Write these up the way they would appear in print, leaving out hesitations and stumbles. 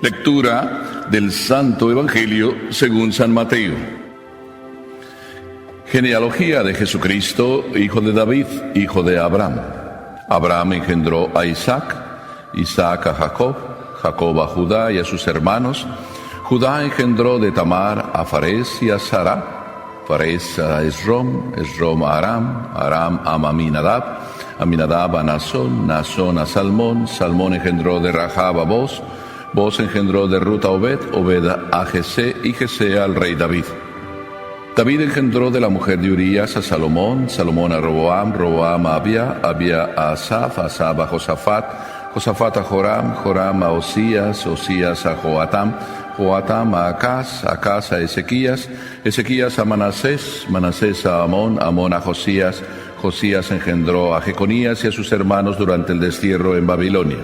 Lectura del Santo Evangelio según San Mateo. Genealogía de Jesucristo, hijo de David, hijo de Abraham. Abraham engendró a Isaac, Isaac a Jacob, Jacob a Judá y a sus hermanos. Judá engendró de Tamar a Farés y a Sara, Farés a Esrom, Esrom a Aram, Aram a Aminadab, Aminadab a Nasón, Nasón a Salmón, Salmón engendró de Rahab a Boz, Boz engendró de Rut a Obed, Obed a Jesé y Jesé al rey David. David engendró de la mujer de Urías a Salomón, Salomón a Roboam, Roboam a Abia, Abia a Asaf, Asaf a Josafat, Josafat a Joram, Joram a Osías, Osías a Joatam, Joatam a Acaz, Acaz a Ezequías, Ezequías a Manasés, Manasés a Amón, Amón a Josías, Josías engendró a Jeconías y a sus hermanos durante el destierro en Babilonia.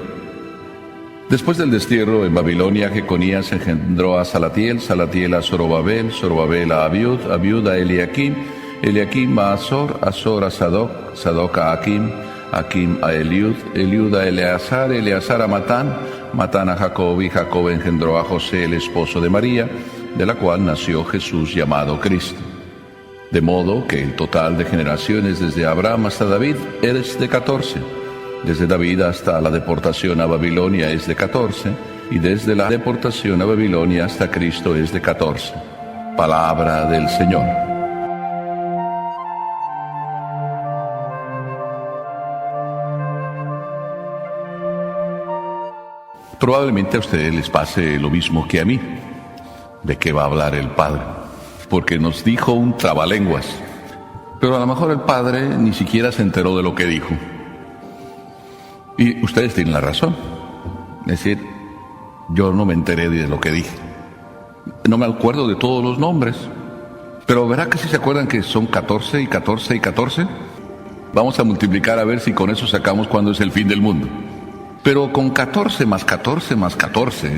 Después del destierro en Babilonia, Jeconías engendró a Salatiel, Salatiel a Zorobabel, Zorobabel a Abiud, Abiud a Eliakim, Eliakim a Azor, Azor a Sadoc, Sadoc a Akim, Akim a Eliud, Eliud a Eleazar, Eleazar a Matán, Matán a Jacob y Jacob engendró a José, el esposo de María, de la cual nació Jesús llamado Cristo. De modo que el total de generaciones desde Abraham hasta David es de 14. Desde David hasta la deportación a Babilonia es de 14, y desde la deportación a Babilonia hasta Cristo es de 14. Palabra del Señor. Probablemente a ustedes les pase lo mismo que a mí. ¿De qué va a hablar el Padre? Porque nos dijo un trabalenguas. Pero a lo mejor el Padre ni siquiera se enteró de lo que dijo. Y ustedes tienen la razón. Es decir, yo no me enteré de lo que dije. No me acuerdo de todos los nombres. Pero ¿verdad que sí se acuerdan que son 14 y 14 y 14? Vamos a multiplicar a ver si con eso sacamos cuándo es el fin del mundo. Pero con 14 más 14 más 14,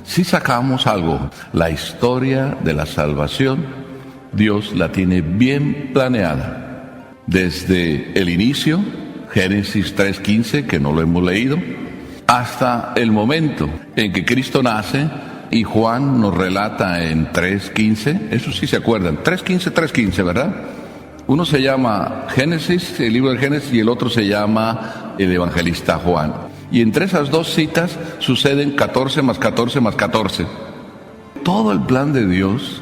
sí sacamos algo. La historia de la salvación, Dios la tiene bien planeada. Desde el inicio, Génesis 3:15, que no lo hemos leído, hasta el momento en que Cristo nace y Juan nos relata en 3:15, eso sí se acuerdan, 3:15, ¿verdad? Uno se llama Génesis, el libro de Génesis, y el otro se llama el evangelista Juan. Y entre esas dos citas suceden 14 más 14 más 14. Todo el plan de Dios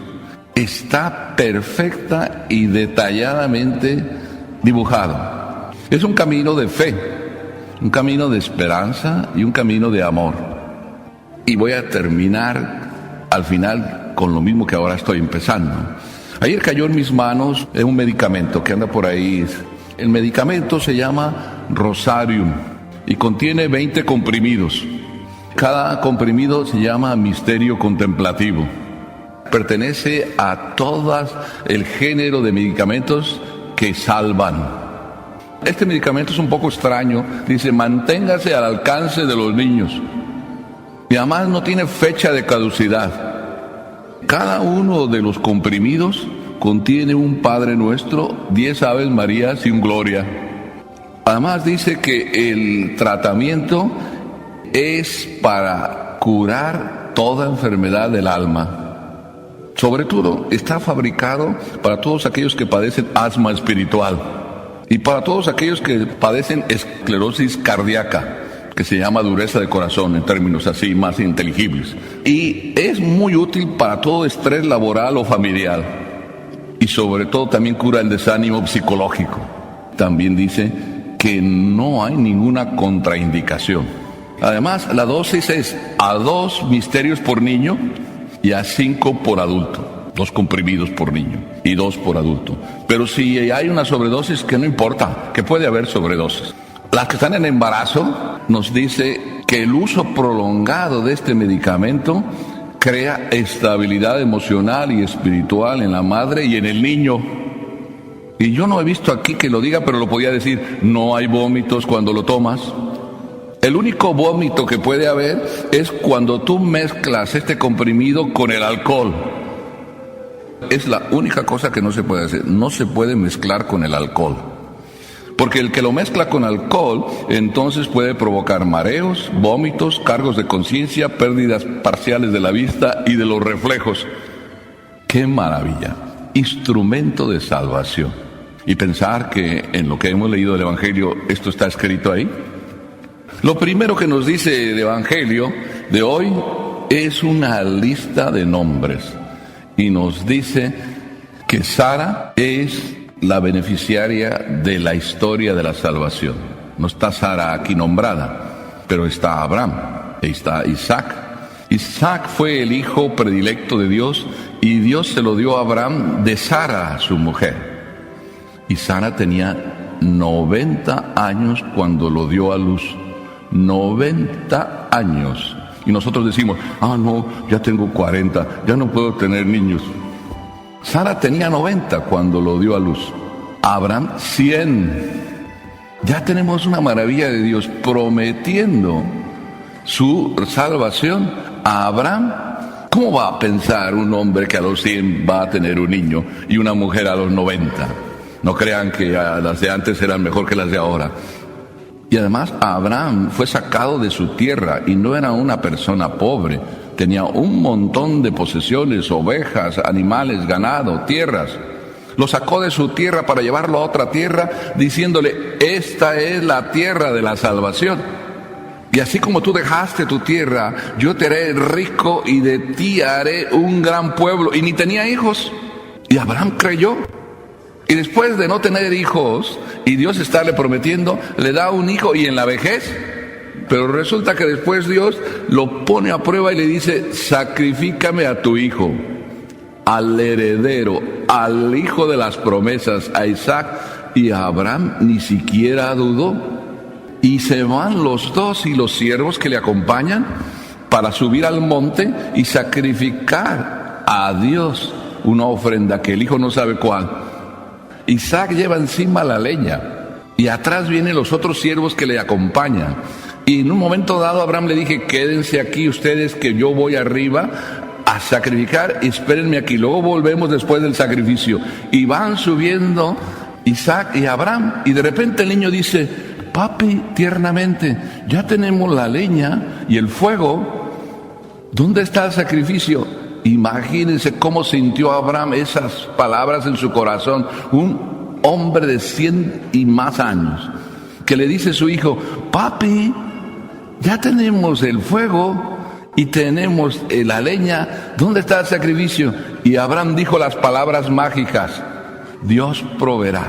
está perfecta y detalladamente dibujado. Es un camino de fe, un camino de esperanza y un camino de amor. Y voy a terminar al final con lo mismo que ahora estoy empezando. Ayer cayó en mis manos un medicamento que anda por ahí. El medicamento se llama Rosarium y contiene 20 comprimidos. Cada comprimido se llama Misterio Contemplativo. Pertenece a todo el género de medicamentos que salvan. Este medicamento es un poco extraño. Dice, manténgase al alcance de los niños. Y además no tiene fecha de caducidad. Cada uno de los comprimidos contiene un Padre Nuestro, 10 Aves Marías y un Gloria. Además dice que el tratamiento es para curar toda enfermedad del alma. Sobre todo está fabricado para todos aquellos que padecen asma espiritual y para todos aquellos que padecen esclerosis cardíaca, que se llama dureza de corazón en términos así más inteligibles. Y es muy útil para todo estrés laboral o familiar. Y sobre todo también cura el desánimo psicológico. También dice que no hay ninguna contraindicación. Además, la dosis es a 2 misterios por niño y a 5 por adulto. 2 comprimidos por niño y 2 por adulto. Pero si hay una sobredosis, que no importa, que puede haber sobredosis. Las que están en embarazo, nos dice que el uso prolongado de este medicamento crea estabilidad emocional y espiritual en la madre y en el niño. Y yo no he visto aquí que lo diga, pero lo podía decir, no hay vómitos cuando lo tomas. El único vómito que puede haber es cuando tú mezclas este comprimido con el alcohol. Es la única cosa que no se puede hacer, no se puede mezclar con el alcohol. Porque el que lo mezcla con alcohol, entonces puede provocar mareos, vómitos, cargos de conciencia, pérdidas parciales de la vista y de los reflejos. ¡Qué maravilla! Instrumento de salvación. Y pensar que en lo que hemos leído del Evangelio, esto está escrito ahí. Lo primero que nos dice el Evangelio de hoy es una lista de nombres. Y nos dice que Sara es la beneficiaria de la historia de la salvación. No está Sara aquí nombrada, pero está Abraham, y está Isaac. Isaac fue el hijo predilecto de Dios y Dios se lo dio a Abraham de Sara, su mujer. Y Sara tenía 90 años cuando lo dio a luz. 90 años. Y nosotros decimos, no, ya tengo 40, ya no puedo tener niños. Sara tenía 90 cuando lo dio a luz. Abraham 100. Ya tenemos una maravilla de Dios prometiendo su salvación a Abraham. ¿Cómo va a pensar un hombre que a los 100 va a tener un niño y una mujer a los 90? No crean que las de antes eran mejor que las de ahora. Y además Abraham fue sacado de su tierra y no era una persona pobre. Tenía un montón de posesiones, ovejas, animales, ganado, tierras. Lo sacó de su tierra para llevarlo a otra tierra, diciéndole, esta es la tierra de la salvación. Y así como tú dejaste tu tierra, yo te haré rico y de ti haré un gran pueblo. Y ni tenía hijos. Y Abraham creyó. Y después de no tener hijos, y Dios estarle prometiendo, le da un hijo y en la vejez. Pero resulta que después Dios lo pone a prueba y le dice, sacrifícame a tu hijo, al heredero, al hijo de las promesas, a Isaac. Y Abraham ni siquiera dudó. Y se van los dos y los siervos que le acompañan para subir al monte y sacrificar a Dios una ofrenda que el hijo no sabe cuál. Isaac lleva encima la leña y atrás vienen los otros siervos que le acompañan. Y en un momento dado Abraham le dije, quédense aquí ustedes que yo voy arriba a sacrificar, espérenme aquí, luego volvemos después del sacrificio. Y van subiendo Isaac y Abraham y de repente el niño dice, papi, tiernamente, ya tenemos la leña y el fuego, ¿dónde está el sacrificio? Imagínense cómo sintió Abraham esas palabras en su corazón. Un hombre de 100 y más años, que le dice a su hijo, papi, ya tenemos el fuego y tenemos la leña, ¿dónde está el sacrificio? Y Abraham dijo las palabras mágicas, Dios proveerá.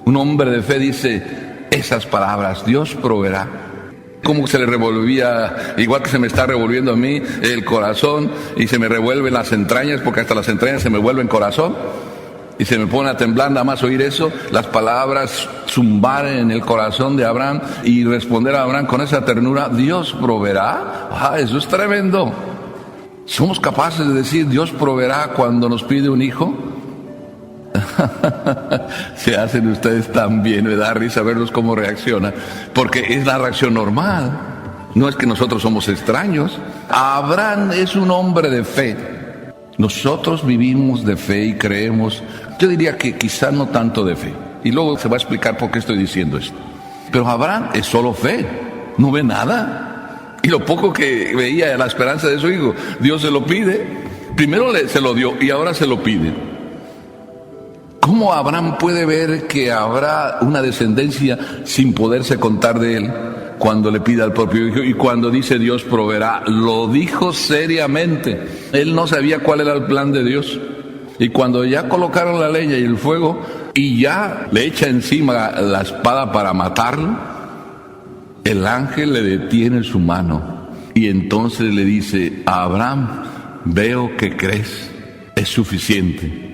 Un hombre de fe dice esas palabras, Dios proveerá. Como se le revolvía, igual que se me está revolviendo a mí el corazón y se me revuelven las entrañas, porque hasta las entrañas se me vuelven corazón y se me pone a temblar nada más oír eso, las palabras zumbar en el corazón de Abraham y responder a Abraham con esa ternura, Dios proveerá. Eso es tremendo. ¿Somos capaces de decir Dios proveerá cuando nos pide un hijo? Se hacen ustedes también, me da risa verlos cómo reaccionan, porque es la reacción normal, no es que nosotros somos extraños. Abraham es un hombre de fe, nosotros vivimos de fe y creemos, yo diría que quizá no tanto de fe, y luego se va a explicar por qué estoy diciendo esto, pero Abraham es solo fe, no ve nada, y lo poco que veía la esperanza de su hijo, Dios se lo pide, primero se lo dio y ahora se lo pide. ¿Cómo Abraham puede ver que habrá una descendencia sin poderse contar de él cuando le pide al propio hijo? Y cuando dice Dios proveerá, lo dijo seriamente. Él no sabía cuál era el plan de Dios. Y cuando ya colocaron la leña y el fuego y ya le echa encima la espada para matarlo, el ángel le detiene su mano y entonces le dice, Abraham, veo que crees, es suficiente.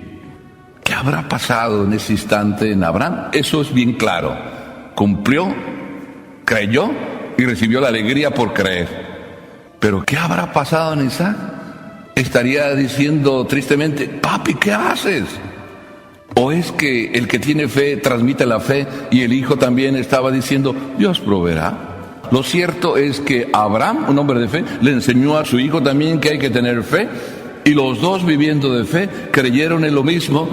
¿Qué habrá pasado en ese instante en Abraham? Eso es bien claro. Cumplió, creyó y recibió la alegría por creer. Pero ¿qué habrá pasado en Isaac? Estaría diciendo tristemente, papi, ¿qué haces? ¿O es que el que tiene fe transmite la fe y el hijo también estaba diciendo, Dios proveerá? Lo cierto es que Abraham, un hombre de fe, le enseñó a su hijo también que hay que tener fe. Y los dos, viviendo de fe, creyeron en lo mismo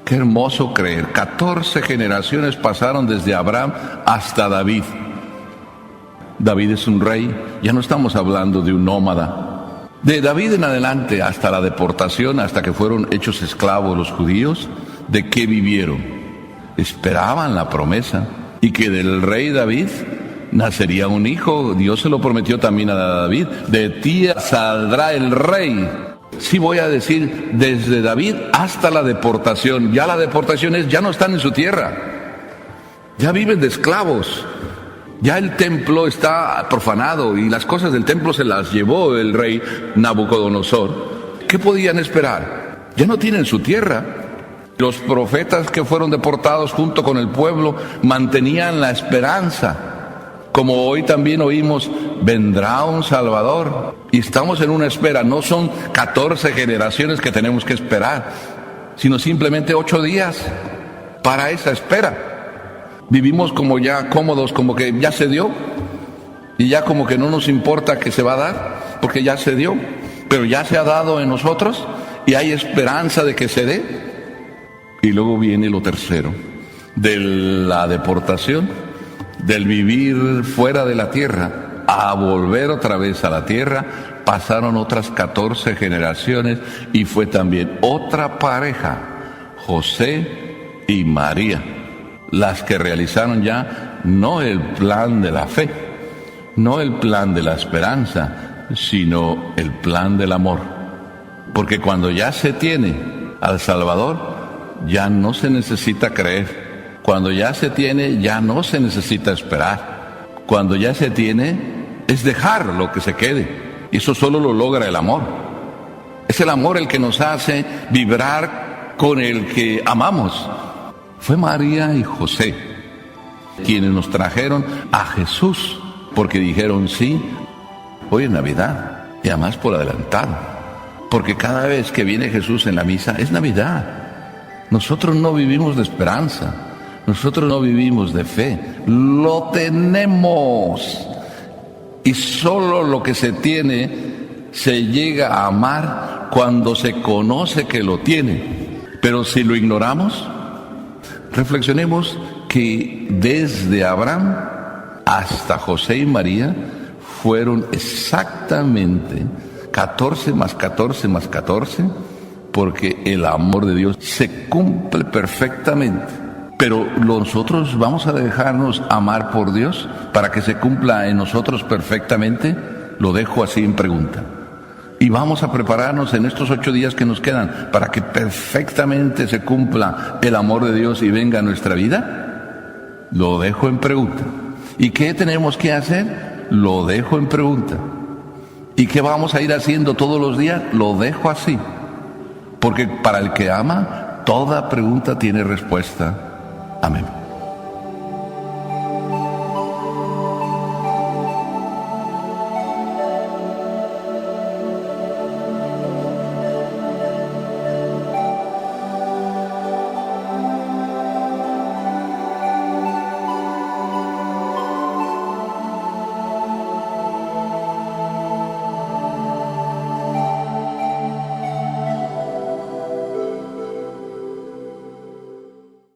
Qué hermoso creer. 14 generaciones pasaron desde Abraham hasta David. David es un rey, ya no estamos hablando de un nómada. De David en adelante hasta la deportación, hasta que fueron hechos esclavos los judíos, ¿de qué vivieron? Esperaban la promesa y que del rey David nacería un hijo. Dios se lo prometió también a David: de ti saldrá el rey. Sí, voy a decir, desde David hasta la deportación. Ya la deportación es, ya no están en su tierra, ya viven de esclavos. Ya el templo está profanado y las cosas del templo se las llevó el rey Nabucodonosor. ¿Qué podían esperar? Ya no tienen su tierra. Los profetas que fueron deportados junto con el pueblo mantenían la esperanza. Como hoy también oímos, vendrá un Salvador. Y estamos en una espera. No son 14 generaciones que tenemos que esperar, sino simplemente 8 días para esa espera. Vivimos como ya cómodos, como que ya se dio. Y ya como que no nos importa que se va a dar, porque ya se dio. Pero ya se ha dado en nosotros y hay esperanza de que se dé. Y luego viene lo tercero, de la deportación, del vivir fuera de la tierra a volver otra vez a la tierra. Pasaron otras 14 generaciones y fue también otra pareja, José y María, las que realizaron ya no el plan de la fe, no el plan de la esperanza, sino el plan del amor. Porque cuando ya se tiene al Salvador, ya no se necesita creer. Cuando ya se tiene, ya no se necesita esperar. Cuando ya se tiene, es dejar lo que se quede. Y eso solo lo logra el amor. Es el amor el que nos hace vibrar con el que amamos. Fue María y José quienes nos trajeron a Jesús, porque dijeron sí, hoy es Navidad, y además por adelantado. Porque cada vez que viene Jesús en la misa, es Navidad. Nosotros no vivimos de esperanza. Nosotros no vivimos de fe, lo tenemos. Y solo lo que se tiene se llega a amar cuando se conoce que lo tiene. Pero si lo ignoramos, reflexionemos que desde Abraham hasta José y María fueron exactamente 14 más 14 más 14, porque el amor de Dios se cumple perfectamente. Pero nosotros vamos a dejarnos amar por Dios para que se cumpla en nosotros perfectamente. Lo dejo así en pregunta. Y vamos a prepararnos en estos 8 días que nos quedan para que perfectamente se cumpla el amor de Dios y venga a nuestra vida. Lo dejo en pregunta. ¿Y qué tenemos que hacer? Lo dejo en pregunta. ¿Y qué vamos a ir haciendo todos los días? Lo dejo así. Porque para el que ama, toda pregunta tiene respuesta. Amén.